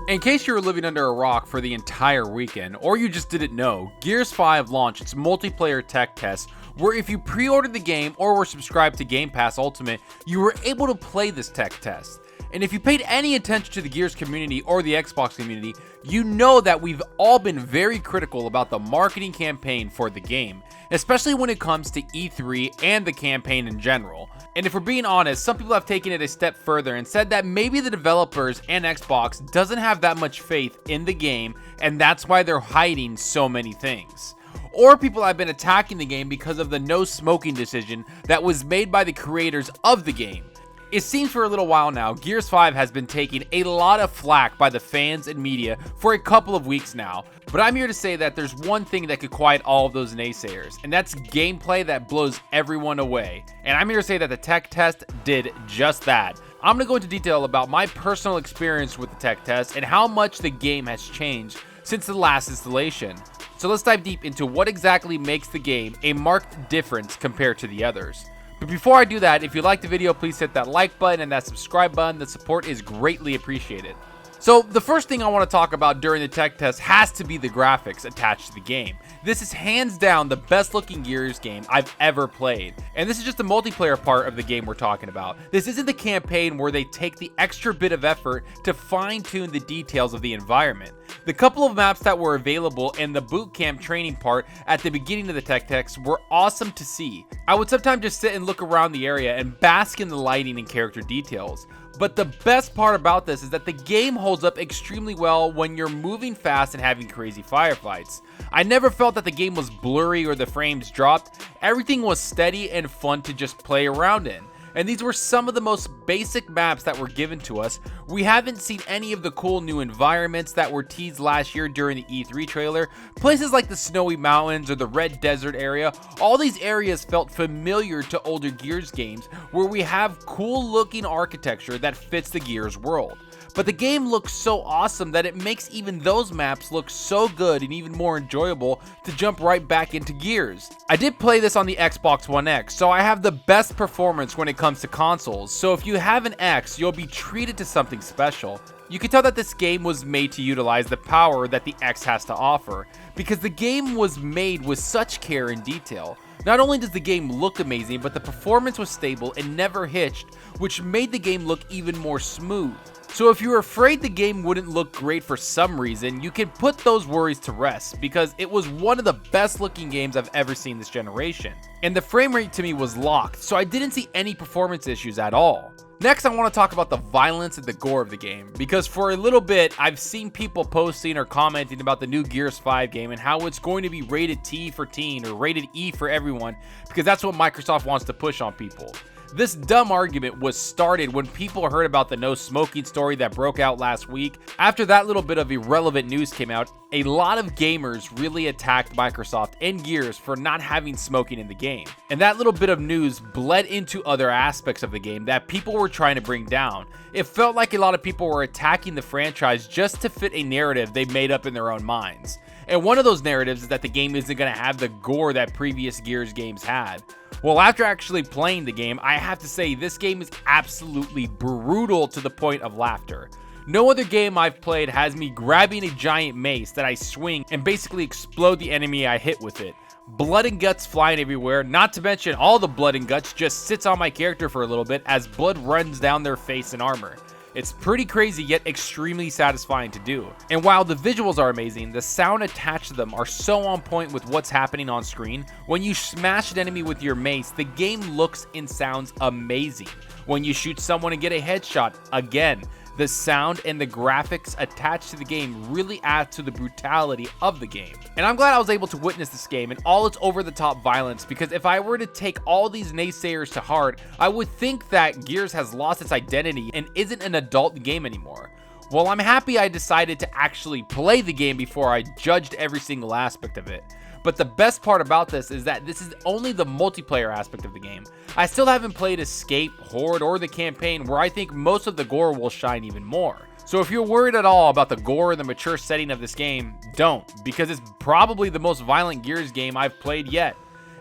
In case you were living under a rock for the entire weekend, or you just didn't know, Gears 5 launched its multiplayer tech test, where if you pre-ordered the game or were subscribed to Game Pass Ultimate, you were able to play this tech test. And if you paid any attention to the Gears community or the Xbox community, you know that we've all been very critical about the marketing campaign for the game, especially when it comes to E3 and the campaign in general. And if we're being honest, some people have taken it a step further and said that maybe the developers and Xbox doesn't have that much faith in the game, and that's why they're hiding so many things. Or people have been attacking the game because of the no smoking decision that was made by the creators of the game. It seems for a little while now, Gears 5 has been taking a lot of flack by the fans and media for a couple of weeks now, but I'm here to say that there's one thing that could quiet all of those naysayers, and that's gameplay that blows everyone away. And I'm here to say that the tech test did just that. I'm going to go into detail about my personal experience with the tech test and how much the game has changed since the last installation. So let's dive deep into what exactly makes the game a marked difference compared to the others. But before I do that, if you liked the video, please hit that like button and that subscribe button. The support is greatly appreciated. So the first thing I want to talk about during the tech test has to be the graphics attached to the game. This is hands down the best looking Gears game I've ever played. And this is just the multiplayer part of the game we're talking about. This isn't the campaign where they take the extra bit of effort to fine tune the details of the environment. The couple of maps that were available in the boot camp training part at the beginning of the tech test were awesome to see. I would sometimes just sit and look around the area and bask in the lighting and character details. But the best part about this is that the game holds up extremely well when you're moving fast and having crazy firefights. I never felt that the game was blurry or the frames dropped. Everything was steady and fun to just play around in. And these were some of the most basic maps that were given to us. We haven't seen any of the cool new environments that were teased last year during the E3 trailer. Places like the Snowy Mountains or the Red Desert area, all these areas felt familiar to older Gears games where we have cool looking architecture that fits the Gears world. But the game looks so awesome that it makes even those maps look so good and even more enjoyable to jump right back into Gears. I did play this on the Xbox One X, so I have the best performance when it comes to consoles, so if you have an X, you'll be treated to something special. You can tell that this game was made to utilize the power that the X has to offer, because the game was made with such care and detail. Not only does the game look amazing, but the performance was stable and never hitched, which made the game look even more smooth. So if you were afraid the game wouldn't look great for some reason, you can put those worries to rest, because it was one of the best looking games I've ever seen this generation. And the frame rate to me was locked, so I didn't see any performance issues at all. Next, I want to talk about the violence and the gore of the game, because for a little bit, I've seen people posting or commenting about the new Gears 5 game and how it's going to be rated T for teen or rated E for everyone, because that's what Microsoft wants to push on people. This dumb argument was started when people heard about the no smoking story that broke out last week. After that little bit of irrelevant news came out, a lot of gamers really attacked Microsoft and Gears for not having smoking in the game. And that little bit of news bled into other aspects of the game that people were trying to bring down. It felt like a lot of people were attacking the franchise just to fit a narrative they made up in their own minds. And one of those narratives is that the game isn't going to have the gore that previous Gears games had. Well, after actually playing the game, I have to say this game is absolutely brutal to the point of laughter. No other game I've played has me grabbing a giant mace that I swing and basically explode the enemy I hit with it. Blood and guts flying everywhere, not to mention all the blood and guts just sits on my character for a little bit as blood runs down their face and armor. It's pretty crazy yet extremely satisfying to do. And while the visuals are amazing, the sound attached to them are so on point with what's happening on screen. When you smash an enemy with your mace, the game looks and sounds amazing. When you shoot someone and get a headshot, again, the sound and the graphics attached to the game really add to the brutality of the game. And I'm glad I was able to witness this game and all its over-the-top violence, because if I were to take all these naysayers to heart, I would think that Gears has lost its identity and isn't an adult game anymore. Well, I'm happy I decided to actually play the game before I judged every single aspect of it. But the best part about this is that this is only the multiplayer aspect of the game. I still haven't played Escape, Horde, or the campaign, where I think most of the gore will shine even more. So if you're worried at all about the gore and the mature setting of this game, don't, because it's probably the most violent Gears game I've played yet.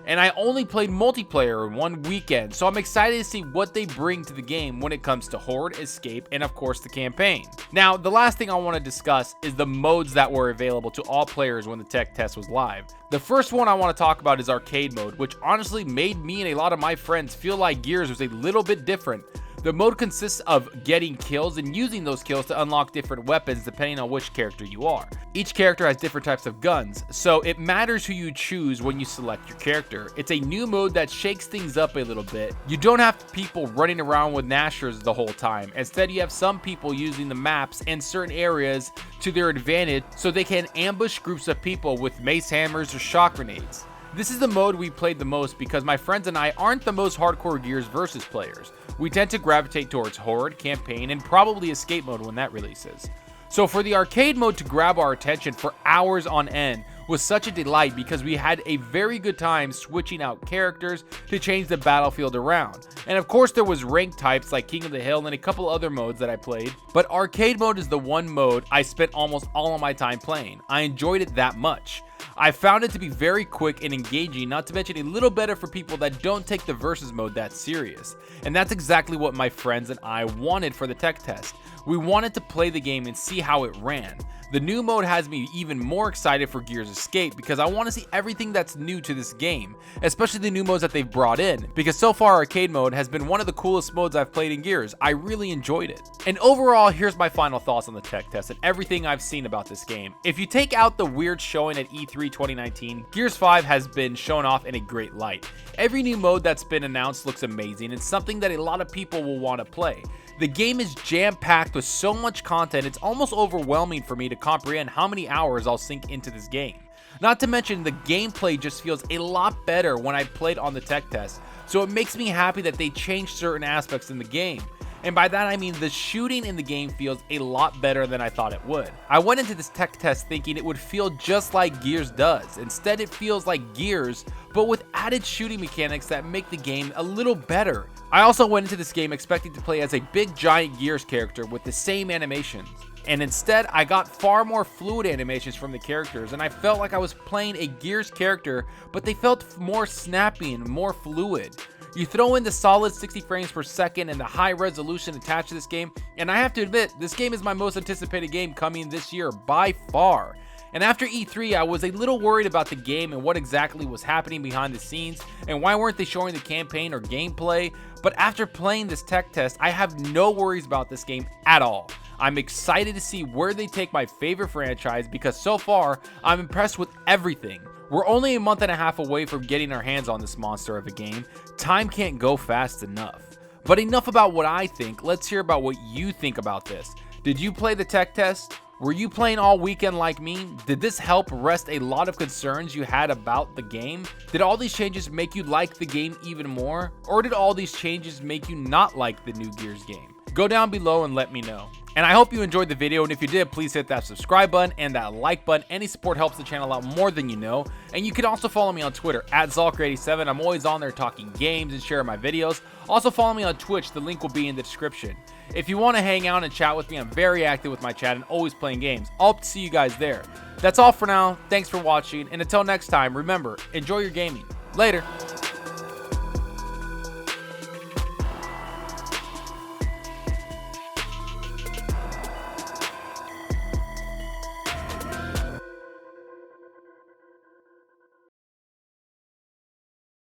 and I only played multiplayer in one weekend, so I'm excited to see what they bring to the game when it comes to Horde, Escape, and of course the campaign. Now, the last thing I want to discuss is the modes that were available to all players when the tech test was live. The first one I want to talk about is arcade mode, which honestly made me and a lot of my friends feel like Gears was a little bit different. The mode consists of getting kills and using those kills to unlock different weapons depending on which character you are. Each character has different types of guns, so it matters who you choose when you select your character. It's a new mode that shakes things up a little bit. You don't have people running around with Nashers the whole time. Instead, you have some people using the maps and certain areas to their advantage so they can ambush groups of people with mace hammers or shock grenades. This is the mode we played the most because my friends and I aren't the most hardcore Gears versus players. We tend to gravitate towards Horde, campaign, and probably escape mode when that releases. So for the arcade mode to grab our attention for hours on end was such a delight because we had a very good time switching out characters to change the battlefield around. And of course there was ranked types like King of the Hill and a couple other modes that I played, but arcade mode is the one mode I spent almost all of my time playing. I enjoyed it that much. I found it to be very quick and engaging, not to mention a little better for people that don't take the versus mode that serious. And that's exactly what my friends and I wanted for the tech test. We wanted to play the game and see how it ran. The new mode has me even more excited for Gears Escape because I want to see everything that's new to this game, especially the new modes that they've brought in, because so far arcade mode has been one of the coolest modes I've played in Gears. I really enjoyed it. And overall, here's my final thoughts on the tech test and everything I've seen about this game. If you take out the weird showing at E3 2019, Gears 5 has been shown off in a great light. Every new mode that's been announced looks amazing and something that a lot of people will want to play. The game is jam-packed with so much content, it's almost overwhelming for me to comprehend how many hours I'll sink into this game. Not to mention, the gameplay just feels a lot better when I played on the tech test, so it makes me happy that they changed certain aspects in the game. And by that I mean the shooting in the game feels a lot better than I thought it would. I went into this tech test thinking it would feel just like Gears does. Instead, it feels like Gears, but with added shooting mechanics that make the game a little better. I also went into this game expecting to play as a big giant Gears character with the same animations. And instead, I got far more fluid animations from the characters, and I felt like I was playing a Gears character, but they felt more snappy and more fluid. You throw in the solid 60 frames per second and the high resolution attached to this game, and I have to admit, this game is my most anticipated game coming this year by far. And after E3, I was a little worried about the game and what exactly was happening behind the scenes, and why weren't they showing the campaign or gameplay. But after playing this tech test, I have no worries about this game at all. I'm excited to see where they take my favorite franchise because so far, I'm impressed with everything. We're only a month and a half away from getting our hands on this monster of a game. Time can't go fast enough. But enough about what I think, let's hear about what you think about this. Did you play the tech test? Were you playing all weekend like me? Did this help rest a lot of concerns you had about the game? Did all these changes make you like the game even more? Or did all these changes make you not like the new Gears game? Go down below and let me know. And I hope you enjoyed the video, and if you did, please hit that subscribe button and that like button. Any support helps the channel out more than you know. And you can also follow me on Twitter at Zalker87. I'm always on there talking games and sharing my videos. Also follow me on Twitch, the link will be in the description. If you want to hang out and chat with me, I'm very active with my chat and always playing games. I'll see you guys there. That's all for now. Thanks for watching, and until next time, remember, enjoy your gaming. Later.